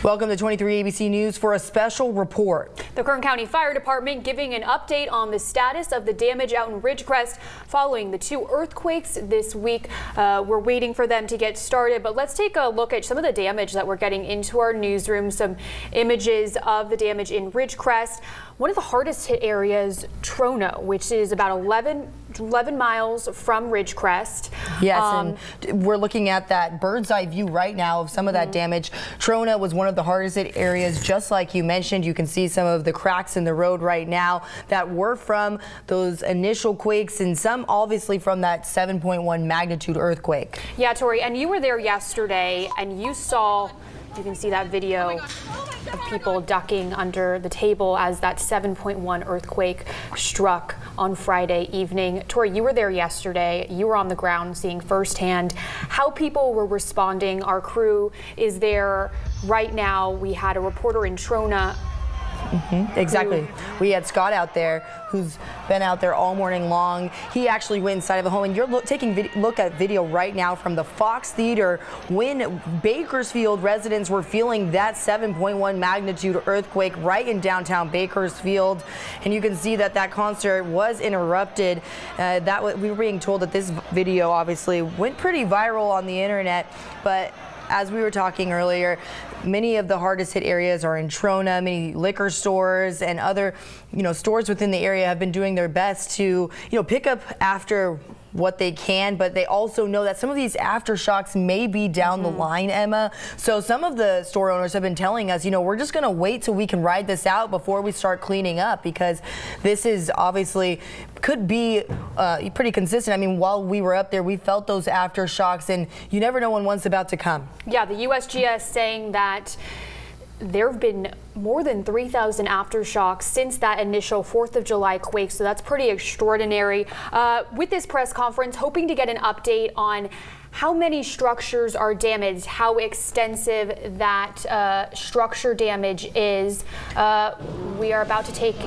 Welcome to 23 ABC News for a special report. The Kern County Fire Department giving an update on the status of the damage out in Ridgecrest following the 2 earthquakes this week. We're waiting for them to get started, but let's take a look at some of the damage that we're getting into our newsroom. Some images of the damage in Ridgecrest. One of the hardest hit areas, Tron, which is about 11 miles from Ridgecrest. Yes, and we're looking at that bird's eye view right now of some of that damage. Tron was one of the hardest hit areas, just like you mentioned. You can see some of the cracks in the road right now that were from those initial quakes, and some obviously from that 7.1 magnitude earthquake. Yeah, Tori, and you were there yesterday, and you saw, you can see that video of people ducking under the table as that 7.1 earthquake struck on Friday evening. Tori, you were there yesterday. You were on the ground seeing firsthand how people were responding. Our crew is there right now. We had a reporter in Trona. Exactly. We had Scott out there who's been out there all morning long. He actually went inside of the home, and you're taking a look at video right now from the Fox Theater when Bakersfield residents were feeling that 7.1 magnitude earthquake right in downtown Bakersfield. And you can see that that concert was interrupted. We were being told that this video obviously went pretty viral on the internet, but as we were talking earlier, many of the hardest hit areas are in Trona. Many liquor stores and other, stores within the area have been doing their best to, pick up after what they can, but they also know that some of these aftershocks may be down the line, Emma. So some of the store owners have been telling us, we're just going to wait till we can ride this out before we start cleaning up, because this is obviously could be pretty consistent. I mean, while we were up there, we felt those aftershocks, and you never know when one's about to come. Yeah, the USGS saying that there have been more than 3,000 aftershocks since that initial 4th of July quake, so that's pretty extraordinary. With this press conference, hoping to get an update on how many structures are damaged, how extensive that structure damage is. We are about to take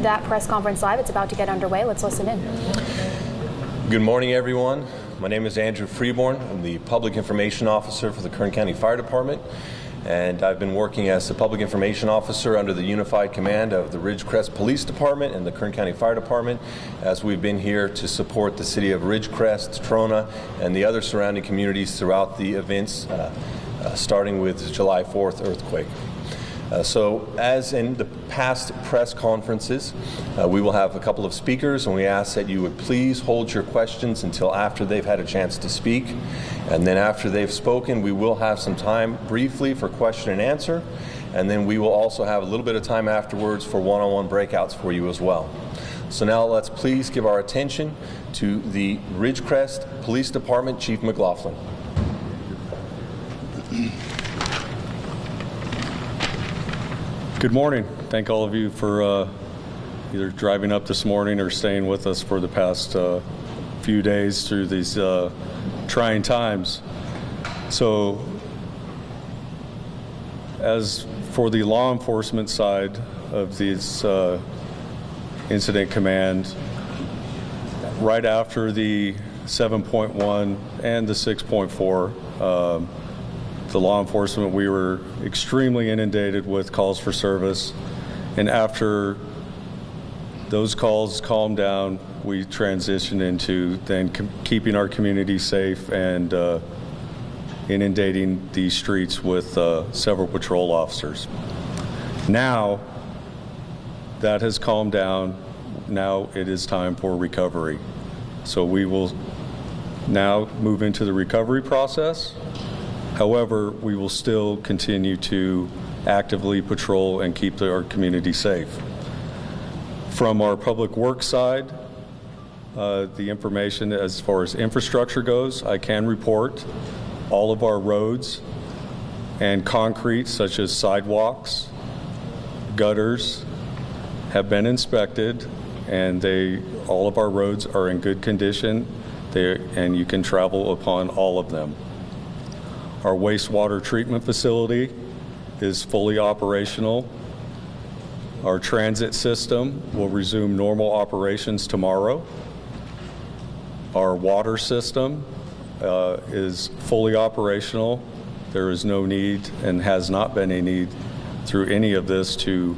that press conference live. It's about to get underway. Let's listen in. Good morning, everyone. My name is Andrew Freeborn. I'm the Public Information Officer for the Kern County Fire Department, and I've been working as the Public Information Officer under the unified command of the Ridgecrest Police Department and the Kern County Fire Department, as we've been here to support the city of Ridgecrest, Trona, and the other surrounding communities throughout the events, starting with the July 4th earthquake. So as in the past press conferences, we will have a couple of speakers, and we ask that you would please hold your questions until after they've had a chance to speak. And then after they've spoken, we will have some time briefly for question and answer. And then we will also have a little bit of time afterwards for one-on-one breakouts for you as well. So now let's please give our attention to the Ridgecrest Police Department Chief McLaughlin. Good morning. Thank all of you for either driving up this morning or staying with us for the past few days through these trying times. So, as for the law enforcement side of this incident command, right after the 7.1 and the 6.4, the law enforcement, we were extremely inundated with calls for service, and after those calls calmed down, we transitioned into then keeping our community safe and inundating the streets with several patrol officers. Now that has calmed down, now it is time for recovery. So we will now move into the recovery process. However, we will still continue to actively patrol and keep our community safe. From our public works side, the information as far as infrastructure goes, I can report all of our roads and concrete, such as sidewalks, gutters, have been inspected, and all of our roads are in good condition, and you can travel upon all of them. Our wastewater treatment facility is fully operational. Our transit system will resume normal operations tomorrow. Our water system is fully operational. There is no need and has not been a need through any of this to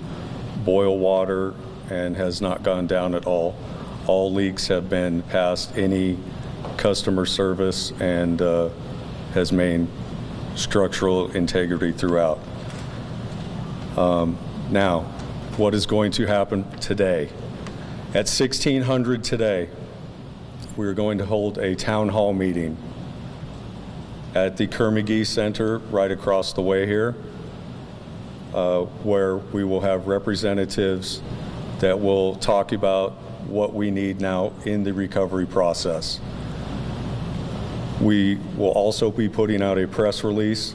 boil water and has not gone down at all. All leaks have been past any customer service and has maintained structural integrity throughout. Now, what is going to happen today? At 1600 today, we're going to hold a town hall meeting at the Kerr-McGee Center right across the way here, where we will have representatives that will talk about what we need now in the recovery process. We will also be putting out a press release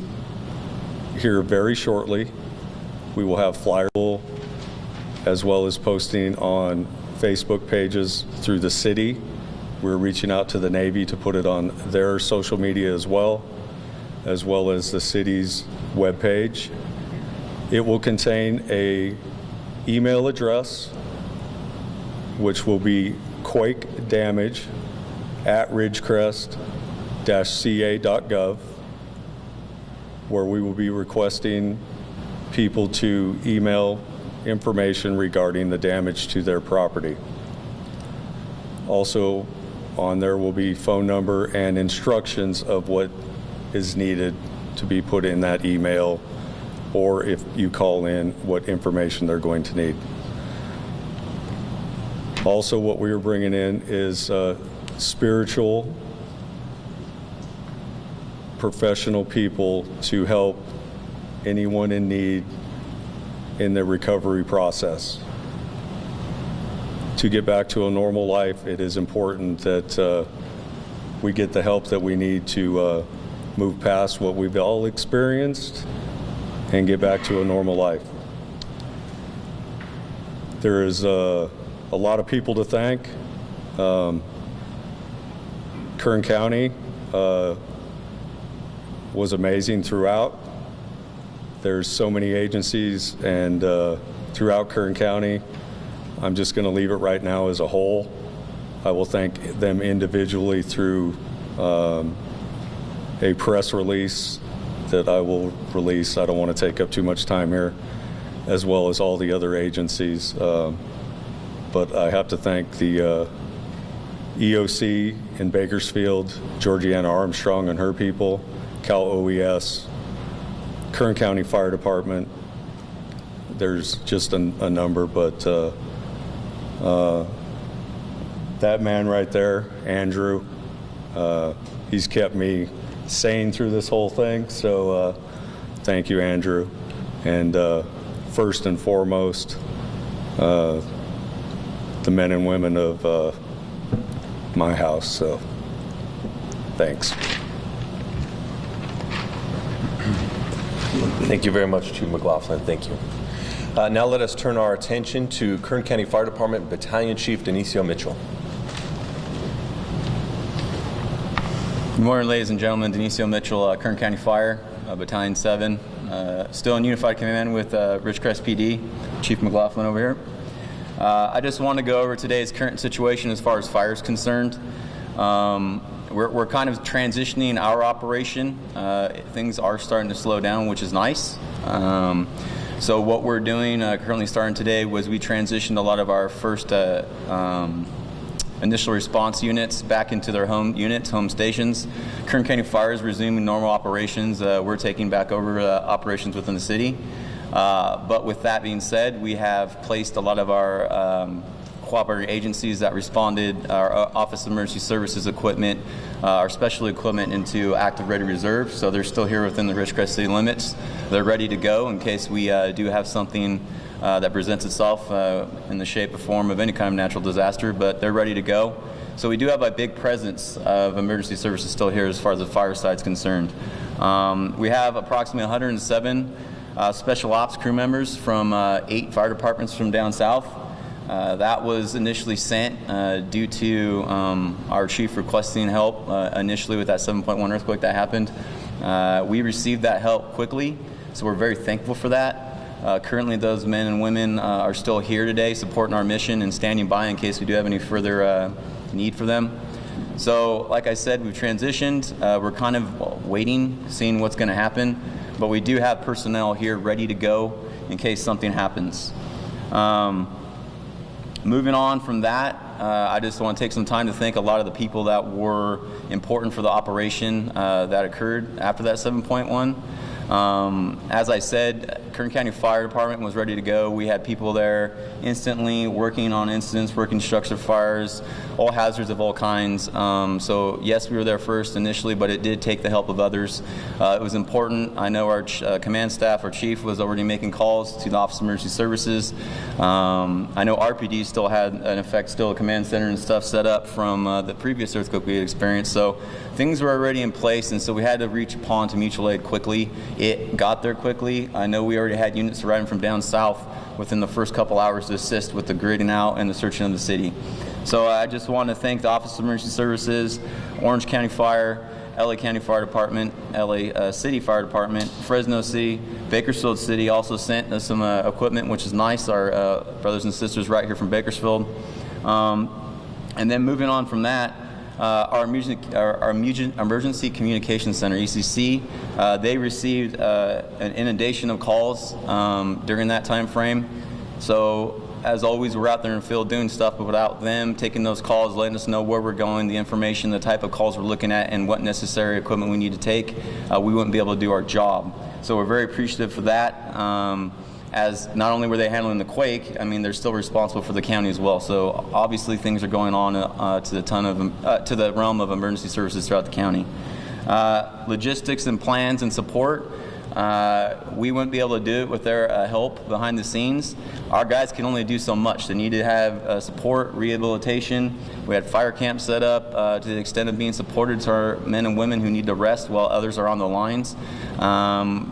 here very shortly. We will have flyers as well as posting on Facebook pages through the city. We're reaching out to the Navy to put it on their social media as well as the city's webpage. It will contain a email address, which will be quakedamage@ridgecrest-ca.gov, where we will be requesting people to email information regarding the damage to their property. Also on there will be phone number and instructions of what is needed to be put in that email, or if you call in, what information they're going to need. Also, what we are bringing in is spiritual, professional people to help anyone in need in the recovery process. To get back to a normal life, it is important that we get the help that we need to move past what we've all experienced and get back to a normal life. There is a lot of people to thank. Kern County was amazing throughout. There's so many agencies and throughout Kern County. I'm just going to leave it right now as a whole. I will thank them individually through a press release that I will release. I don't want to take up too much time here, as well as all the other agencies. But I have to thank the EOC in Bakersfield, Georgiana Armstrong and her people, Cal OES, Kern County Fire Department. There's just a number, but that man right there, Andrew, he's kept me sane through this whole thing, so thank you, Andrew. And first and foremost, the men and women of my house, so thanks. Thank you very much, Chief McLaughlin. Thank you. Now let us turn our attention to Kern County Fire Department Battalion Chief Denicio Mitchell. Good morning, ladies and gentlemen. Denicio Mitchell, Kern County Fire, Battalion 7. Still in Unified Command with Ridgecrest PD, Chief McLaughlin over here. I just want to go over today's current situation as far as fire is concerned. We're kind of transitioning our operation. Things are starting to slow down, which is nice. So what we're doing currently starting today was we transitioned a lot of our first initial response units back into their home units, home stations. Kern County Fire is resuming normal operations. We're taking back over operations within the city. But with that being said, we have placed a lot of our cooperating agencies that responded, our Office of Emergency Services equipment, our special equipment into active ready reserve. So they're still here within the Ridgecrest city limits. They're ready to go in case we do have something that presents itself in the shape or form of any kind of natural disaster, but they're ready to go. So we do have a big presence of emergency services still here as far as the fire side is concerned. We have approximately 107 special ops crew members from 8 fire departments from down south. That was initially sent due to our chief requesting help initially with that 7.1 earthquake that happened. We received that help quickly, so we're very thankful for that. Currently, those men and women are still here today supporting our mission and standing by in case we do have any further need for them. So like I said, we've transitioned. We're kind of waiting, seeing what's going to happen, but we do have personnel here ready to go in case something happens. Moving on from that, I just want to take some time to thank a lot of the people that were important for the operation that occurred after that 7.1. As I said, Kern County Fire Department was ready to go. We had people there instantly working on incidents, working structure fires, all hazards of all kinds. So yes, we were there first initially, but it did take the help of others. It was important. I know our command staff, our chief, was already making calls to the Office of Emergency Services. I know RPD still had, in effect, still a command center and stuff set up from the previous earthquake we had experienced. So things were already in place, and so we had to reach upon to mutual aid quickly. It got there quickly. I know we already had units arriving from down south within the first couple hours to assist with the gridding out and the searching of the city. So I just want to thank the Office of Emergency Services, Orange County Fire, LA County Fire Department, LA City Fire Department, Fresno City, Bakersfield City also sent us some equipment, which is nice, our brothers and sisters right here from Bakersfield. And then moving on from that, our Emergency Communication Center, ECC, they received an inundation of calls during that time frame. So as always, we're out there in the field doing stuff, but without them taking those calls, letting us know where we're going, the information, the type of calls we're looking at, and what necessary equipment we need to take, we wouldn't be able to do our job. So we're very appreciative for that. As not only were they handling the quake, I mean, they're still responsible for the county as well. So obviously things are going on to the realm of emergency services throughout the county. Logistics and plans and support. We wouldn't be able to do it with their help behind the scenes. Our guys can only do so much. They need to have support, rehabilitation. We had fire camps set up to the extent of being supported to our men and women who need to rest while others are on the lines.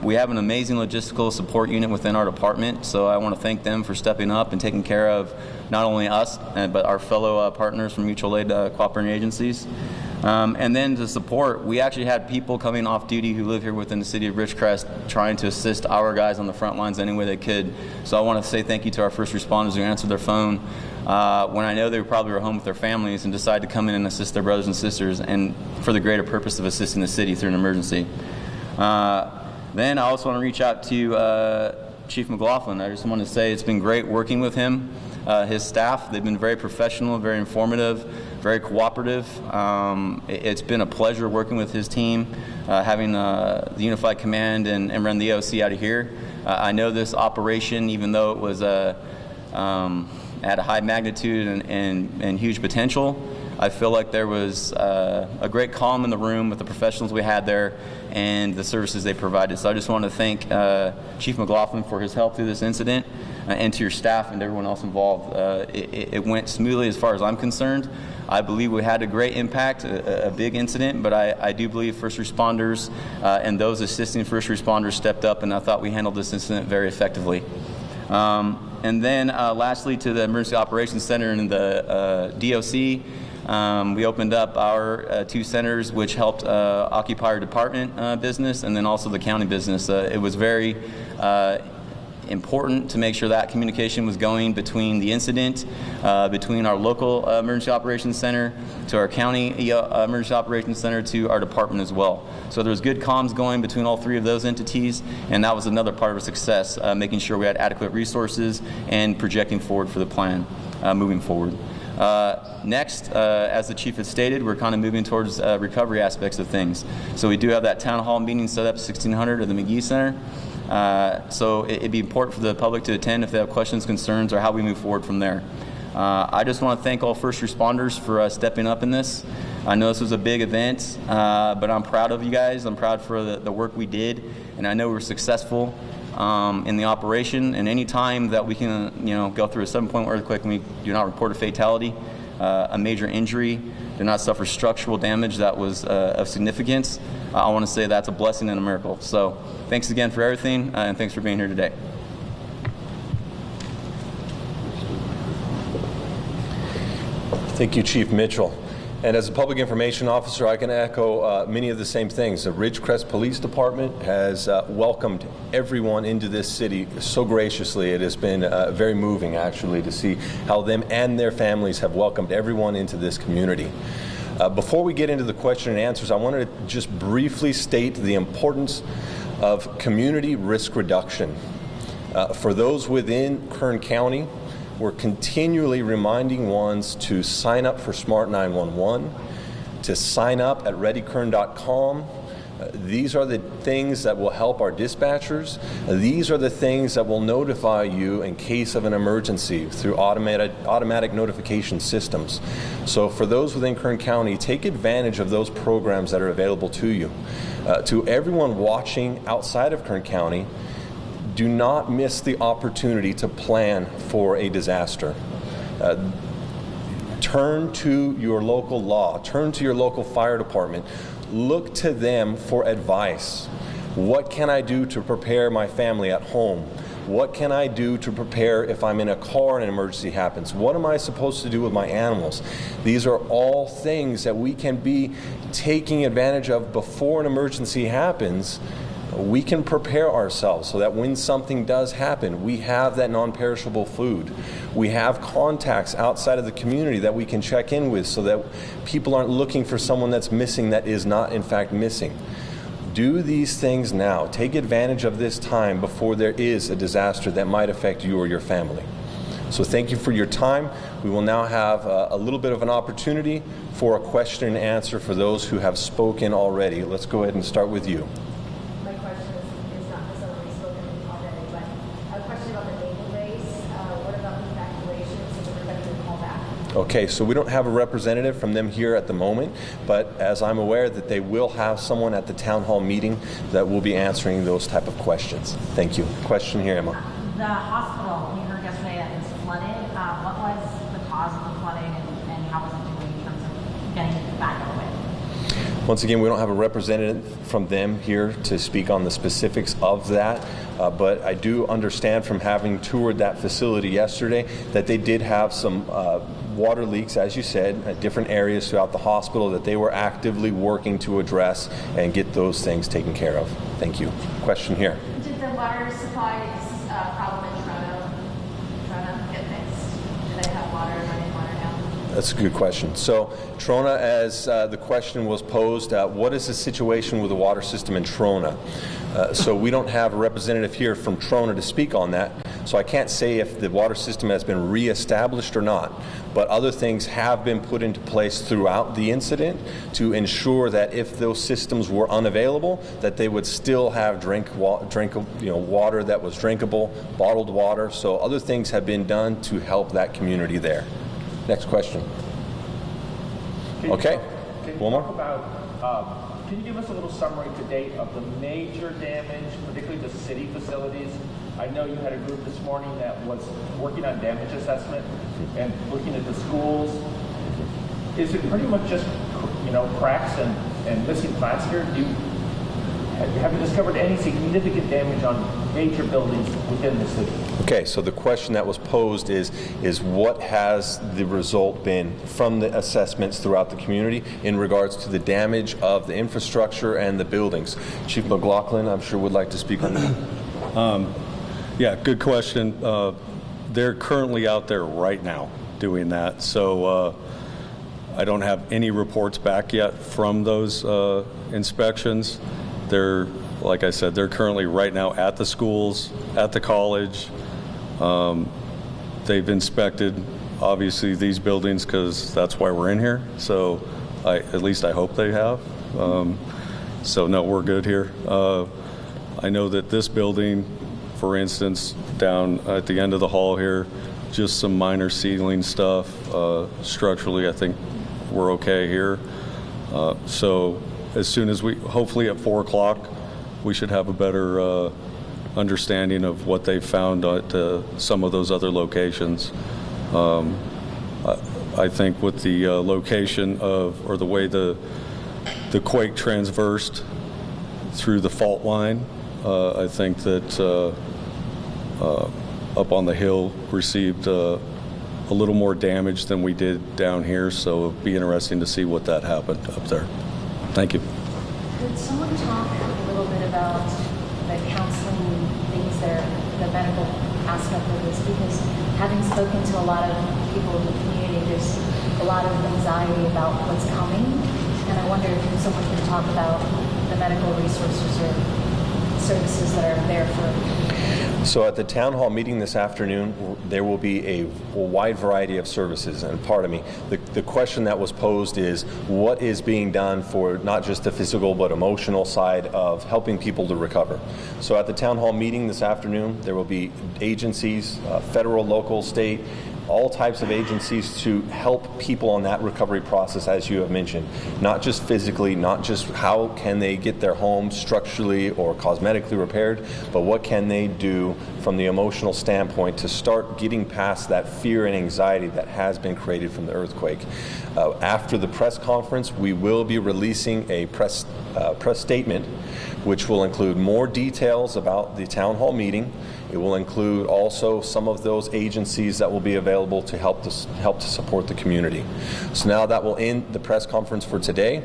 We have an amazing logistical support unit within our department, so I want to thank them for stepping up and taking care of not only us, but our fellow partners from mutual aid cooperating agencies. And then to support, we actually had people coming off duty who live here within the city of Ridgecrest trying to assist our guys on the front lines any way they could. So I want to say thank you to our first responders who answered their phone when I know they probably were home with their families and decided to come in and assist their brothers and sisters, and for the greater purpose of assisting the city through an emergency. Then I also want to reach out to Chief McLaughlin. I just want to say it's been great working with him. His staff, they've been very professional, very informative, very cooperative. It's been a pleasure working with his team, having the Unified Command and run the OC out of here. I know this operation, even though it was at a high magnitude and huge potential, I feel like there was a great calm in the room with the professionals we had there and the services they provided. So I just want to thank Chief McLaughlin for his help through this incident, and to your staff and everyone else involved. It went smoothly as far as I'm concerned. I believe we had a great impact, a big incident, but I do believe first responders and those assisting first responders stepped up, and I thought we handled this incident very effectively. And then lastly, to the Emergency Operations Center and the DOC, we opened up our 2 centers, which helped occupy our department business and then also the county business. It was very important to make sure that communication was going between the incident, between our local emergency operations center to our county emergency operations center to our department as well. So there was good comms going between all 3 of those entities, and that was another part of our success, making sure we had adequate resources and projecting forward for the plan moving forward. Next, as the chief had stated, we're kind of moving towards recovery aspects of things. So we do have that town hall meeting set up at 1600 at the McGee Center. So it'd be important for the public to attend if they have questions, concerns, or how we move forward from there. I just want to thank all first responders for stepping up in this. I know this was a big event, but I'm proud of you guys. I'm proud for the work we did, and I know we're successful in the operation. And any time that we can, go through a 7.1 earthquake and we do not report a fatality, a major injury, did not suffer structural damage that was of significance, I want to say that's a blessing and a miracle. So thanks again for everything, and thanks for being here today. Thank you, Chief Mitchell. And as a public information officer, I can echo many of the same things. The Ridgecrest Police Department has welcomed everyone into this city so graciously. It has been very moving, actually, to see how them and their families have welcomed everyone into this community. Before we get into the question and answers, I wanted to just briefly state the importance of community risk reduction. For those within Kern County, we're continually reminding ones to sign up for Smart 911, to sign up at readykern.com. These are the things that will help our dispatchers. These are the things that will notify you in case of an emergency through automatic notification systems. So for those within Kern County, take advantage of those programs that are available to you. To everyone watching outside of Kern County, do not miss the opportunity to plan for a disaster. Turn to your local law, turn to your local fire department. Look to them for advice. What can I do to prepare my family at home? What can I do to prepare if I'm in a car and an emergency happens? What am I supposed to do with my animals? These are all things that we can be taking advantage of before an emergency happens. We can prepare ourselves so that when something does happen, we have that non-perishable food. We have contacts outside of the community that we can check in with so that people aren't looking for someone that's missing that is not in fact missing. Do these things now. Take advantage of this time before there is a disaster that might affect you or your family. So thank you for your time. We will now have a little bit of an opportunity for a question and answer for those who have spoken already. Let's go ahead and start with you. Okay, so we don't have a representative from them here at the moment, but as I'm aware that they will have someone at the town hall meeting that will be answering those type of questions. Thank you. Question here, Emma. The hospital, we heard yesterday that it was flooded. What was the cause of the flooding and how was it doing in terms of getting it back on the way? Once again, we don't have a representative from them here to speak on the specifics of that, but I do understand from having toured that facility yesterday that they did have some water leaks, as you said, at different areas throughout the hospital that they were actively working to address and get those things taken care of. Thank you. Question here. Did the water supply problem in Toronto get fixed? Do they have running water now? That's a good question. So Trona, as the question was posed, what is the situation with the water system in Trona? So we don't have a representative here from Trona to speak on that. So I can't say if the water system has been reestablished or not, but other things have been put into place throughout the incident to ensure that if those systems were unavailable, that they would still have water that was drinkable, bottled water. So other things have been done to help that community there. Next question. Okay. One more. Can you give us a little summary to date of the major damage, particularly the city facilities? I know you had a group this morning that was working on damage assessment and looking at the schools. Is it pretty much just, cracks and missing plaster? Have you discovered any significant damage on major buildings within the city? Okay, so the question that was posed is what has the result been from the assessments throughout the community in regards to the damage of the infrastructure and the buildings? Chief McLaughlin, I'm sure would like to speak on that. Yeah, good question. They're currently out there right now doing that. So I don't have any reports back yet from those inspections. They're, like I said, they're currently right now at the schools, at the college. They've inspected, obviously, these buildings because that's why we're in here. So at least I hope they have. So no, we're good here. I know that this building, for instance, down at the end of the hall here, just some minor ceiling stuff. Structurally, I think we're okay here. So as soon as hopefully at 4 o'clock, we should have a better understanding of what they've found at some of those other locations. I think with the location or the way the quake transversed through the fault line, I think that up on the hill received a little more damage than we did down here, so it'll be interesting to see what that happened up there. Thank you. Could someone talk a little bit about the counseling things there, the medical aspect of this, because having spoken to a lot of people in the community, there's a lot of anxiety about what's coming, and I wonder if someone can talk about the medical resources or services that are there for. So at the town hall meeting this afternoon, there will be a wide variety of services. And pardon me, the question that was posed is what is being done for not just the physical but emotional side of helping people to recover. So at the town hall meeting this afternoon, there will be agencies, federal, local, state, all types of agencies to help people on that recovery process, as you have mentioned. Not just physically, not just how can they get their home structurally or cosmetically repaired, but what can they do from the emotional standpoint to start getting past that fear and anxiety that has been created from the earthquake. After the press conference, we will be releasing a press statement, which will include more details about the town hall meeting. It will include also some of those agencies that will be available to help to support the community. So now that will end the press conference for today.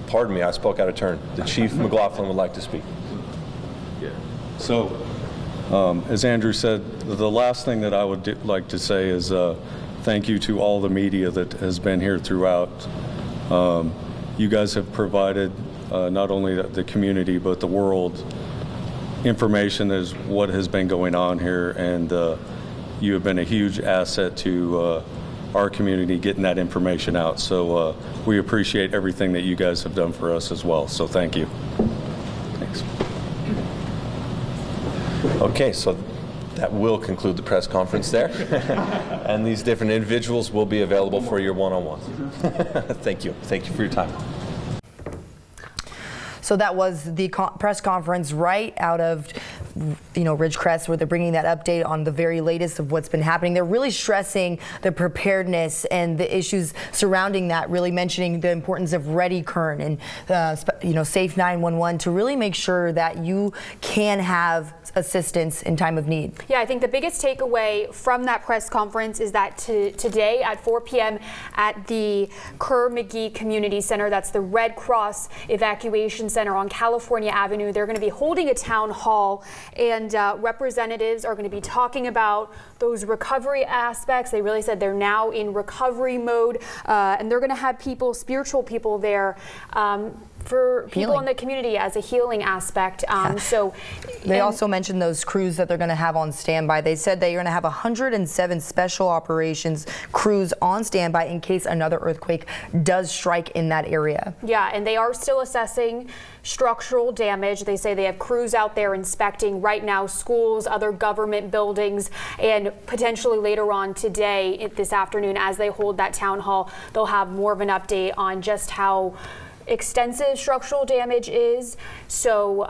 Pardon me, I spoke out of turn. The Chief McLaughlin would like to speak. Yeah. So, as Andrew said, the last thing that I would like to say is thank you to all the media that has been here throughout. You guys have provided not only the community but the world information as what has been going on here, and you have been a huge asset to our community getting that information out. So we appreciate everything that you guys have done for us as well. So thank you. Thanks. Okay, so that will conclude the press conference there. And these different individuals will be available for your one-on-ones. Thank you. Thank you for your time. So that was the press conference right out of, Ridgecrest, where they're bringing that update on the very latest of what's been happening. They're really stressing the preparedness and the issues surrounding that, really mentioning the importance of Ready Kern and, Safe 911 to really make sure that you can have assistance in time of need. Yeah, I think the biggest takeaway from that press conference is that today at 4 p.m. at the Kerr-McGee Community Center, that's the Red Cross Evacuation Center on California Avenue, they're going to be holding a town hall, and representatives are going to be talking about those recovery aspects. They really said they're now in recovery mode, and they're going to have spiritual people there for people in the community as a healing aspect. So they also mentioned those crews that they're going to have on standby. They said they're going to have 107 special operations crews on standby in case another earthquake does strike in that area. Yeah, and they are still assessing structural damage. They say they have crews out there inspecting right now schools, other government buildings, and potentially later on today, this afternoon, as they hold that town hall, they'll have more of an update on just how extensive structural damage is. So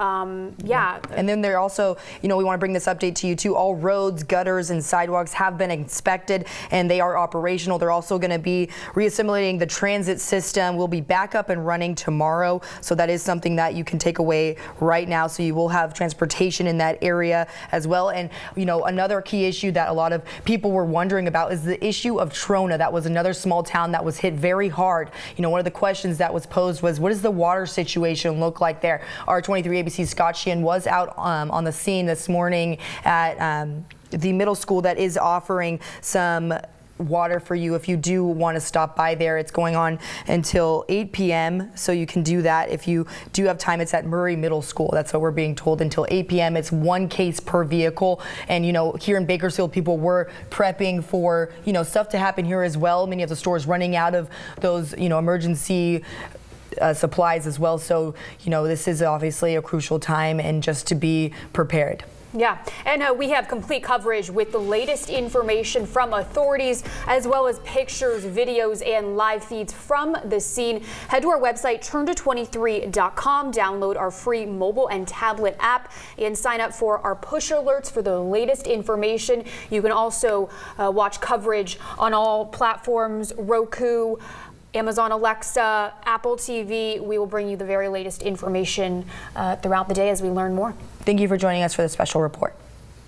yeah. And then they're also, we want to bring this update to you too. All roads, gutters, and sidewalks have been inspected and they are operational. They're also going to be reassimilating the transit system. We'll be back up and running tomorrow. So that is something that you can take away right now. So you will have transportation in that area as well. And another key issue that a lot of people were wondering about is the issue of Trona. That was another small town that was hit very hard. One of the questions that was posed was, what does the water situation look like there? Our 23 ABC's Scott Sheehan was out on the scene this morning at the middle school that is offering some water for you if you do want to stop by there. It's going on until 8 p.m. so you can do that if you do have time. It's at Murray Middle School. That's what we're being told, until 8 p.m. It's one case per vehicle. And here in Bakersfield, people were prepping for stuff to happen here as well. Many of the stores running out of those emergency supplies as well. So this is obviously a crucial time, and just to be prepared. Yeah, and we have complete coverage with the latest information from authorities, as well as pictures, videos, and live feeds from the scene. Head to our website, turnto23.com, download our free mobile and tablet app, and sign up for our push alerts for the latest information. You can also watch coverage on all platforms, Roku, Amazon Alexa, Apple TV. We will bring you the very latest information throughout the day as we learn more. Thank you for joining us for the special report.